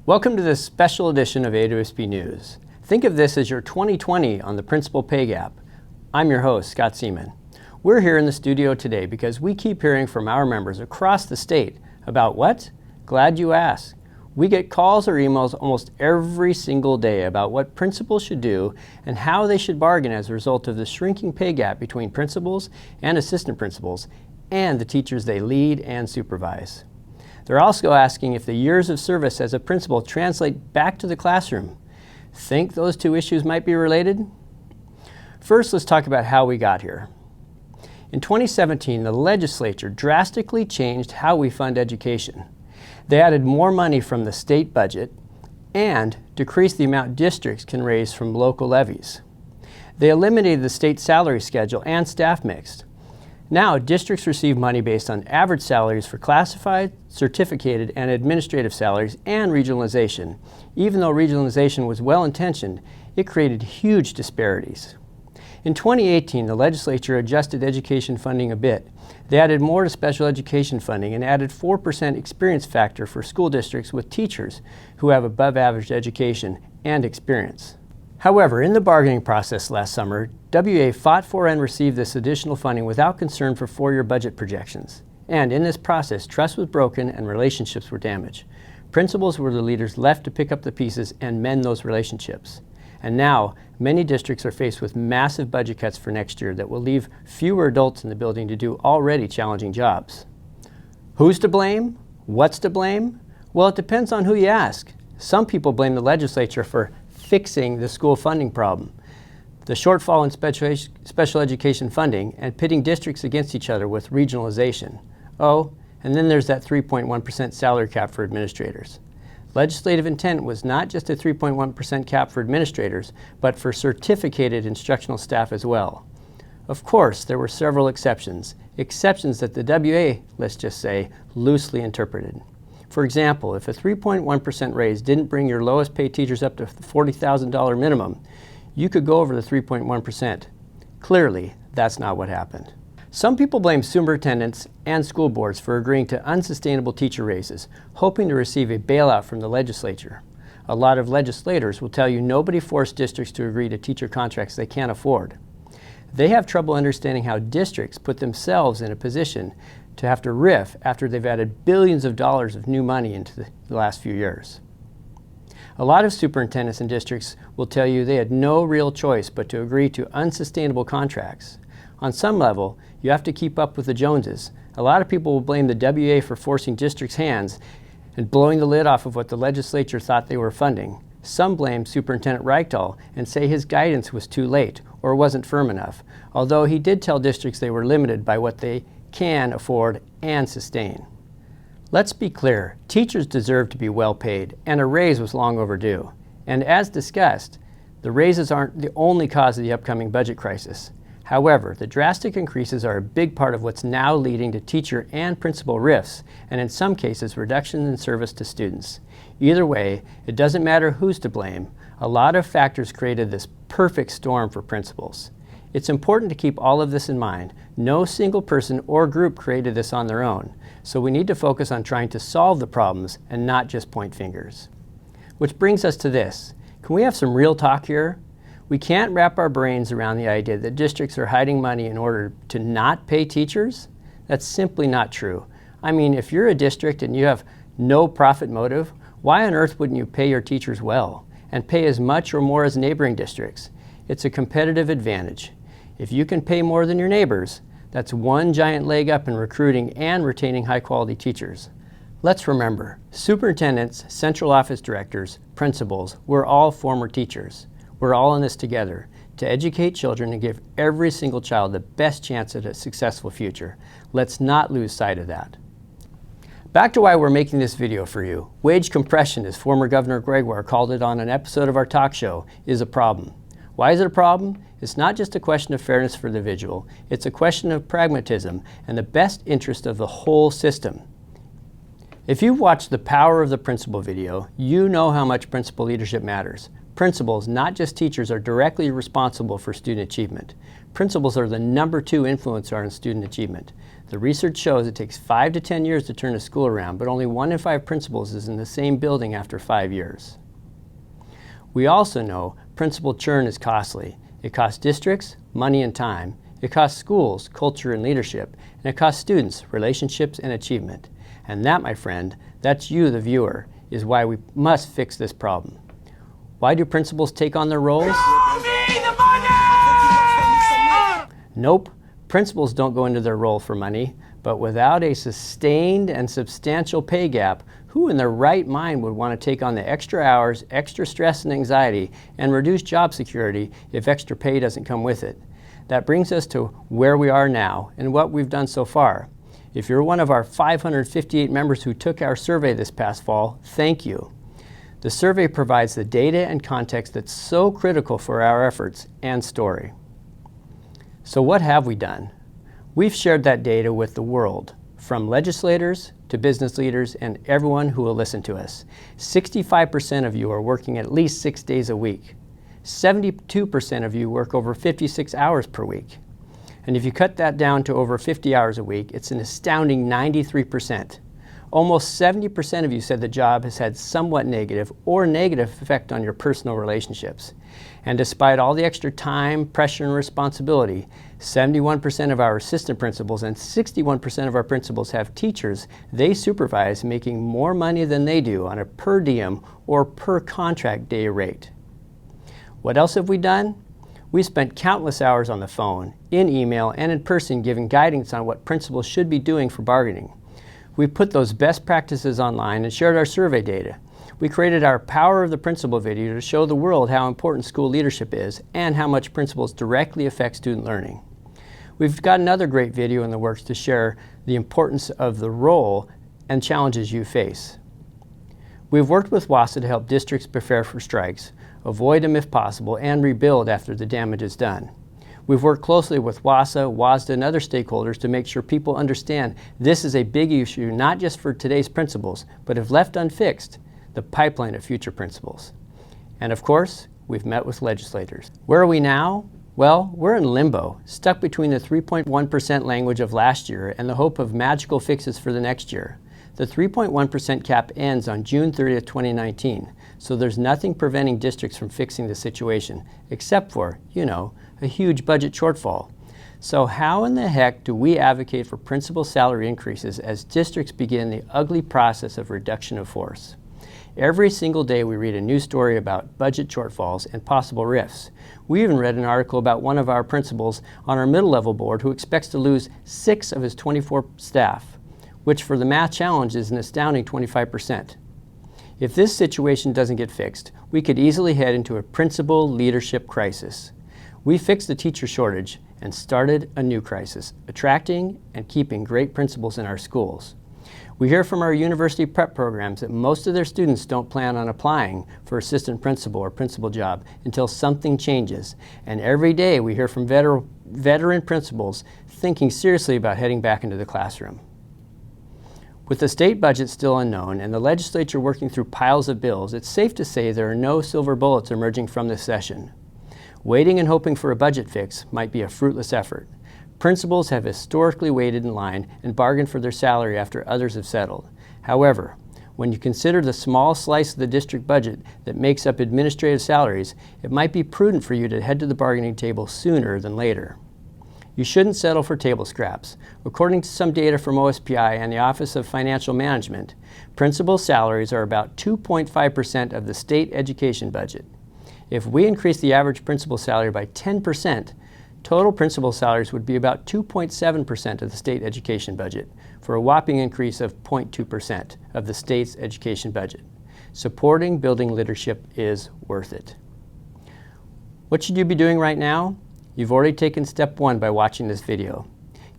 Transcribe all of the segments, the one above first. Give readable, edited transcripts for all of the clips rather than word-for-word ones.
Welcome to this special edition of AWSP News. Think of this as your 2020 on the Principal Pay Gap. I'm your host, Scott Seaman. We're here in the studio today because we keep hearing from our members across the state about what? Glad you asked. We get calls or emails almost every single day about what principals should do and how they should bargain as a result of the shrinking pay gap between principals and assistant principals and the teachers they lead and supervise. They're also asking if the years of service as a principal translate back to the classroom. Think those two issues might be related? First, let's talk about how we got here. In 2017, the legislature drastically changed how we fund education. They added more money from the state budget and decreased the amount districts can raise from local levies. They eliminated the state salary schedule and staff mix. Now, districts receive money based on average salaries for classified, certificated, and administrative salaries and regionalization. Even though regionalization was well-intentioned, it created huge disparities. In 2018, the legislature adjusted education funding a bit. They added more to special education funding and added 4% experience factor for school districts with teachers who have above-average education and experience. However, in the bargaining process last summer, WA fought for and received this additional funding without concern for four-year budget projections. And in this process, trust was broken and relationships were damaged. Principals were the leaders left to pick up the pieces and mend those relationships. And now, many districts are faced with massive budget cuts for next year that will leave fewer adults in the building to do already challenging jobs. Who's to blame? What's to blame? Well, it depends on who you ask. Some people blame the legislature for fixing the school funding problem, the shortfall in special education funding, and pitting districts against each other with regionalization. Oh, and then there's that 3.1% salary cap for administrators. Legislative intent was not just a 3.1% cap for administrators, but for certificated instructional staff as well. Of course, there were several exceptions that the WA, let's just say, loosely interpreted. For example, if a 3.1% raise didn't bring your lowest paid teachers up to the $40,000 minimum, you could go over the 3.1%. Clearly, that's not what happened. Some people blame superintendents and school boards for agreeing to unsustainable teacher raises, hoping to receive a bailout from the legislature. A lot of legislators will tell you nobody forced districts to agree to teacher contracts they can't afford. They have trouble understanding how districts put themselves in a position to have to riff after they've added billions of dollars of new money into the last few years. A lot of superintendents and districts will tell you they had no real choice but to agree to unsustainable contracts. On some level, you have to keep up with the Joneses. A lot of people will blame the WA for forcing districts' hands and blowing the lid off of what the legislature thought they were funding. Some blame Superintendent Reichtal and say his guidance was too late or wasn't firm enough, although he did tell districts they were limited by what they can afford and sustain. Let's be clear, teachers deserve to be well paid, and a raise was long overdue. And as discussed, the raises aren't the only cause of the upcoming budget crisis. However, the drastic increases are a big part of what's now leading to teacher and principal rifts, and in some cases, reductions in service to students. Either way, it doesn't matter who's to blame. A lot of factors created this perfect storm for principals. It's important to keep all of this in mind. No single person or group created this on their own, so we need to focus on trying to solve the problems and not just point fingers. Which brings us to this. Can we have some real talk here? We can't wrap our brains around the idea that districts are hiding money in order to not pay teachers. That's simply not true. I mean, if you're a district and you have no profit motive, why on earth wouldn't you pay your teachers well and pay as much or more as neighboring districts? It's a competitive advantage. If you can pay more than your neighbors, that's one giant leg up in recruiting and retaining high-quality teachers. Let's remember, superintendents, central office directors, principals, we're all former teachers. We're all in this together to educate children and give every single child the best chance at a successful future. Let's not lose sight of that. Back to why we're making this video for you. Wage compression, as former Governor Gregoire called it on an episode of our talk show, is a problem. Why is it a problem? It's not just a question of fairness for the individual, it's a question of pragmatism and the best interest of the whole system. If you've watched the Power of the Principal video, you know how much principal leadership matters. Principals, not just teachers, are directly responsible for student achievement. Principals are the #2 influencer on student achievement. The research shows it takes 5 to 10 years to turn a school around, but only 1 in 5 principals is in the same building after 5 years. We also know principal churn is costly. It costs districts money and time. It costs schools culture and leadership. And it costs students relationships and achievement. And that, my friend, that's you, the viewer, is why we must fix this problem. Why do principals take on their roles? Nope. Principals don't go into their role for money, but without a sustained and substantial pay gap, who in their right mind would want to take on the extra hours, extra stress and anxiety, and reduce job security if extra pay doesn't come with it? That brings us to where we are now and what we've done so far. If you're one of our 558 members who took our survey this past fall, thank you. The survey provides the data and context that's so critical for our efforts and story. So what have we done? We've shared that data with the world, from legislators to business leaders and everyone who will listen to us. 65% of you are working at least 6 days a week. 72% of you work over 56 hours per week. And if you cut that down to over 50 hours a week, it's an astounding 93%. Almost 70% of you said the job has had somewhat negative or negative effect on your personal relationships. And despite all the extra time, pressure, and responsibility, 71% of our assistant principals and 61% of our principals have teachers they supervise making more money than they do on a per diem or per contract day rate. What else have we done? We spent countless hours on the phone, in email, and in person giving guidance on what principals should be doing for bargaining. We put those best practices online and shared our survey data. We created our Power of the Principal video to show the world how important school leadership is and how much principals directly affect student learning. We've got another great video in the works to share the importance of the role and challenges you face. We've worked with WASA to help districts prepare for strikes, avoid them if possible, and rebuild after the damage is done. We've worked closely with WASA, WASDA, and other stakeholders to make sure people understand this is a big issue not just for today's principals, but if left unfixed, the pipeline of future principals. And of course, we've met with legislators. Where are we now? Well, we're in limbo, stuck between the 3.1% language of last year and the hope of magical fixes for the next year. The 3.1% cap ends on June 30th, 2019, so there's nothing preventing districts from fixing the situation, except for, a huge budget shortfall. So how in the heck do we advocate for principal salary increases as districts begin the ugly process of reduction of force? Every single day we read a news story about budget shortfalls and possible rifts. We even read an article about one of our principals on our middle level board who expects to lose 6 of his 24 staff, which for the math challenge is an astounding 25%. If this situation doesn't get fixed, we could easily head into a principal leadership crisis. We fixed the teacher shortage and started a new crisis, attracting and keeping great principals in our schools. We hear from our university prep programs that most of their students don't plan on applying for assistant principal or principal job until something changes. And every day we hear from veteran principals thinking seriously about heading back into the classroom. With the state budget still unknown and the legislature working through piles of bills, it's safe to say there are no silver bullets emerging from this session. Waiting and hoping for a budget fix might be a fruitless effort. Principals have historically waited in line and bargained for their salary after others have settled. However, when you consider the small slice of the district budget that makes up administrative salaries, it might be prudent for you to head to the bargaining table sooner than later. You shouldn't settle for table scraps. According to some data from OSPI and the Office of Financial Management, principal salaries are about 2.5% of the state education budget. If we increase the average principal salary by 10%, total principal salaries would be about 2.7% of the state education budget, for a whopping increase of 0.2% of the state's education budget. Supporting building leadership is worth it. What should you be doing right now? You've already taken step 1 by watching this video.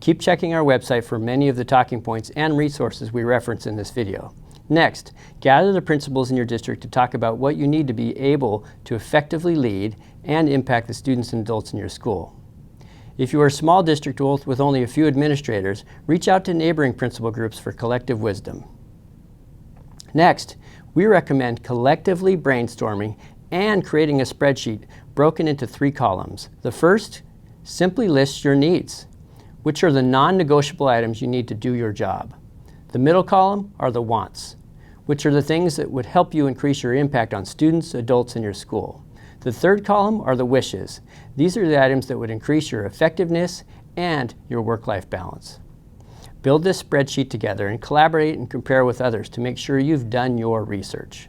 Keep checking our website for many of the talking points and resources we reference in this video. Next, gather the principals in your district to talk about what you need to be able to effectively lead and impact the students and adults in your school. If you are a small district with only a few administrators, reach out to neighboring principal groups for collective wisdom. Next, we recommend collectively brainstorming and creating a spreadsheet broken into 3 columns. The first simply lists your needs, which are the non-negotiable items you need to do your job. The middle column are the wants, which are the things that would help you increase your impact on students, adults, and your school. The third column are the wishes. These are the items that would increase your effectiveness and your work-life balance. Build this spreadsheet together and collaborate and compare with others to make sure you've done your research.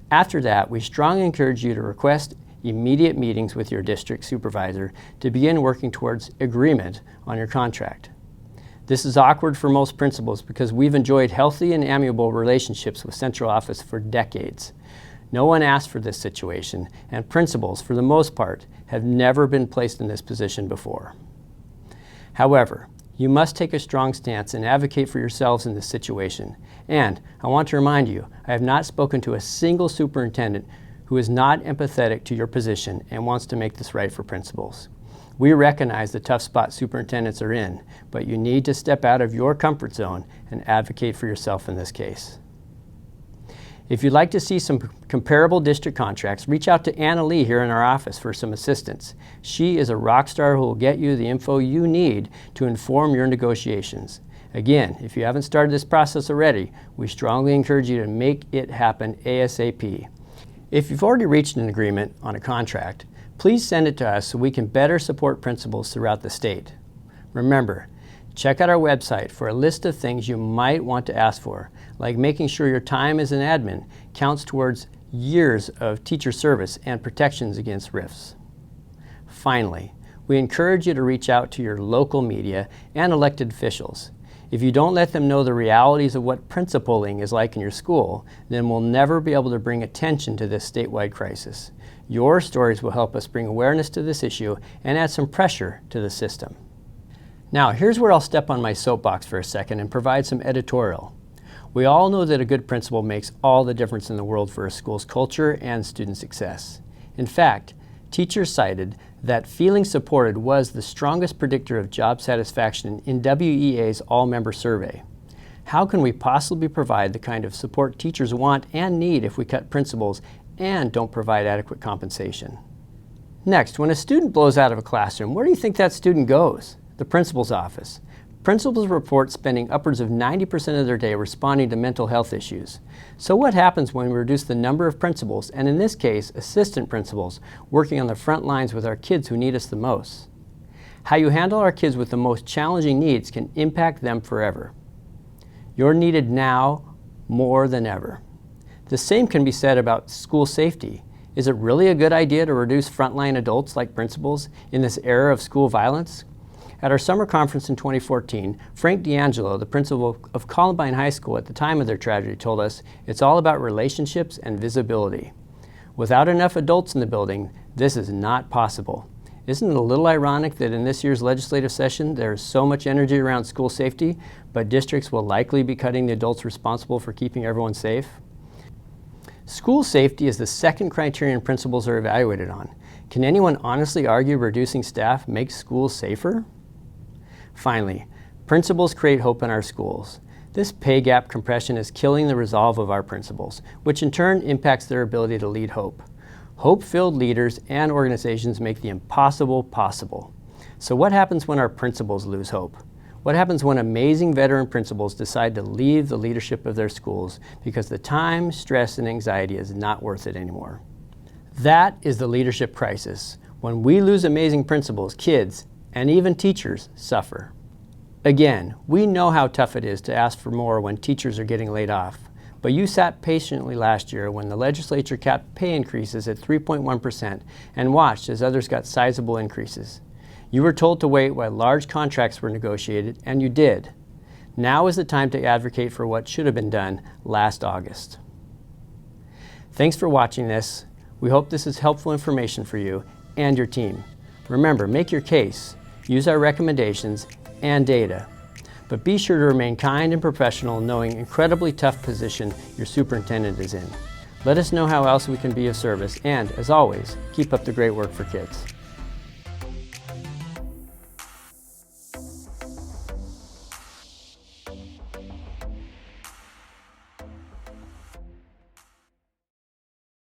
After that, we strongly encourage you to request immediate meetings with your district supervisor to begin working towards agreement on your contract. This is awkward for most principals because we've enjoyed healthy and amiable relationships with central office for decades. No one asked for this situation, and principals, for the most part, have never been placed in this position before. However, you must take a strong stance and advocate for yourselves in this situation. And I want to remind you, I have not spoken to a single superintendent who is not empathetic to your position and wants to make this right for principals. We recognize the tough spot superintendents are in, but you need to step out of your comfort zone and advocate for yourself in this case. If you'd like to see some comparable district contracts, reach out to Anna Lee here in our office for some assistance. She is a rock star who will get you the info you need to inform your negotiations. Again, if you haven't started this process already, we strongly encourage you to make it happen ASAP. If you've already reached an agreement on a contract, please send it to us so we can better support principals throughout the state. Remember, check out our website for a list of things you might want to ask for, like making sure your time as an admin counts towards years of teacher service and protections against rifts. Finally, we encourage you to reach out to your local media and elected officials. If you don't let them know the realities of what principaling is like in your school, then we'll never be able to bring attention to this statewide crisis. Your stories will help us bring awareness to this issue and add some pressure to the system. Now, here's where I'll step on my soapbox for a second and provide some editorial. We all know that a good principal makes all the difference in the world for a school's culture and student success. In fact, teachers cited that feeling supported was the strongest predictor of job satisfaction in WEA's all-member survey. How can we possibly provide the kind of support teachers want and need if we cut principals and don't provide adequate compensation? Next, when a student blows out of a classroom, where do you think that student goes? The principal's office. Principals report spending upwards of 90% of their day responding to mental health issues. So what happens when we reduce the number of principals, and in this case, assistant principals, working on the front lines with our kids who need us the most? How you handle our kids with the most challenging needs can impact them forever. You're needed now more than ever. The same can be said about school safety. Is it really a good idea to reduce frontline adults like principals in this era of school violence? At our summer conference in 2014, Frank D'Angelo, the principal of Columbine High School at the time of their tragedy, told us it's all about relationships and visibility. Without enough adults in the building, this is not possible. Isn't it a little ironic that in this year's legislative session there is so much energy around school safety, but districts will likely be cutting the adults responsible for keeping everyone safe? School safety is the second criterion principals are evaluated on. Can anyone honestly argue reducing staff makes schools safer? Finally, principals create hope in our schools. This pay gap compression is killing the resolve of our principals, which in turn impacts their ability to lead hope. Hope-filled leaders and organizations make the impossible possible. So what happens when our principals lose hope? What happens when amazing veteran principals decide to leave the leadership of their schools because the time, stress, and anxiety is not worth it anymore? That is the leadership crisis. When we lose amazing principals, kids, and even teachers suffer. Again, we know how tough it is to ask for more when teachers are getting laid off, but you sat patiently last year when the legislature capped pay increases at 3.1% and watched as others got sizable increases. You were told to wait while large contracts were negotiated, and you did. Now is the time to advocate for what should have been done last August. Thanks for watching this. We hope this is helpful information for you and your team. Remember, make your case. Use our recommendations and data. But be sure to remain kind and professional, knowing incredibly tough position your superintendent is in. Let us know how else we can be of service, and as always, keep up the great work for kids.